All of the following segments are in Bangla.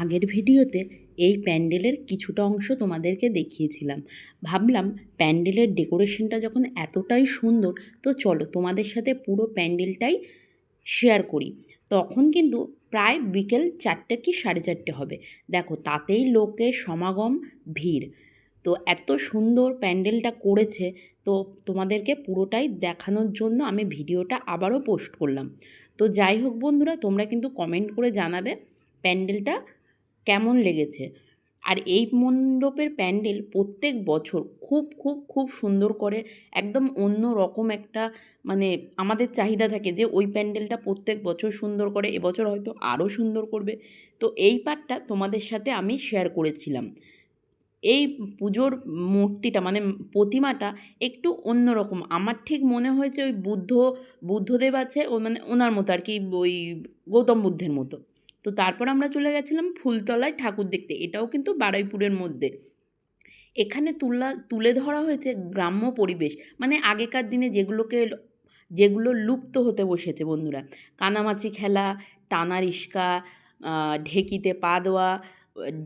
আগের ভিডিওতে এই প্যান্ডেলের কিছুটা অংশ তোমাদেরকে দেখিয়েছিলাম। ভাবলাম প্যান্ডেলের ডেকোরেশনটা যখন এতটাই সুন্দর, তো চলো তোমাদের সাথে পুরো প্যান্ডেলটাই শেয়ার করি। তখন কিন্তু প্রায় বিকেল 4টে কি 4:30 হবে। দেখো তাতেই লোকের সমাগম, ভিড়। তো এত সুন্দর প্যান্ডেলটা করেছে, তো তোমাদেরকে পুরোটাই দেখানোর জন্য আমি ভিডিওটা আবারও পোস্ট করলাম। তো যাই হোক বন্ধুরা, তোমরা কিন্তু কমেন্ট করে জানাবে প্যান্ডেলটা কেমন লেগেছে। আর এই মণ্ডপের প্যান্ডেল প্রত্যেক বছর খুব খুব খুব সুন্দর করে, একদম অন্য রকম একটা, মানে আমাদের চাহিদা থাকে যে ওই প্যান্ডেলটা প্রত্যেক বছর সুন্দর করে, এবছর হয়তো আরও সুন্দর করবে। তো এই পার্টটা তোমাদের সাথে আমি শেয়ার করেছিলাম। এই পুজোর মূর্তিটা মানে প্রতিমাটা একটু অন্যরকম, আমার ঠিক মনে হয়েছে ওই বুদ্ধদেব আছে ও মানে ওনার মতো আর কি, ওই গৌতম বুদ্ধের মতো। তো তারপর আমরা চলে গেছিলাম ফুলতলায় ঠাকুর দেখতে, এটাও কিন্তু বারুইপুরের মধ্যে। এখানে তুলে ধরা হয়েছে গ্রাম্য পরিবেশ, মানে আগেকার দিনে যেগুলো লুপ্ত হতে বসেছে বন্ধুরা। কানামাছি খেলা, টানা রিস্কা, ঢেকিতে পা দেওয়া,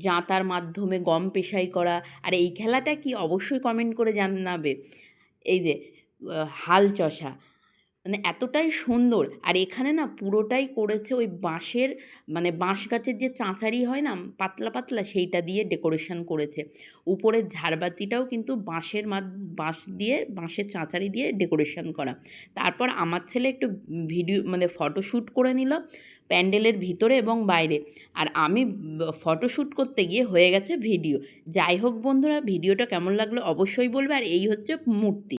জাঁতার মাধ্যমে গম পেশাই করা। আর এই খেলাটা কি অবশ্যই কমেন্ট করে জানাবে। এই যে হাল চষা, মানে এতটাই সুন্দর। আর এখানে না পুরোটাই করেছে ওই বাঁশের, মানে বাঁশ গাছের যে চাঁচারি হয় না পাতলা পাতলা, সেইটা দিয়ে ডেকোরেশন করেছে। উপরের ঝাড়বাতিটাও কিন্তু বাঁশের চাঁচারি দিয়ে ডেকোরেশন করা। তারপর আমার ছেলে একটু ভিডিও মানে ফটোশ্যুট করে নিল প্যান্ডেলের ভিতরে এবং বাইরে। আর আমি ফটোশ্যুট করতে গিয়ে হয়ে গেছে ভিডিও। যাই হোক বন্ধুরা, ভিডিওটা কেমন লাগলো অবশ্যই বলবে। আর এই হচ্ছে মূর্তি।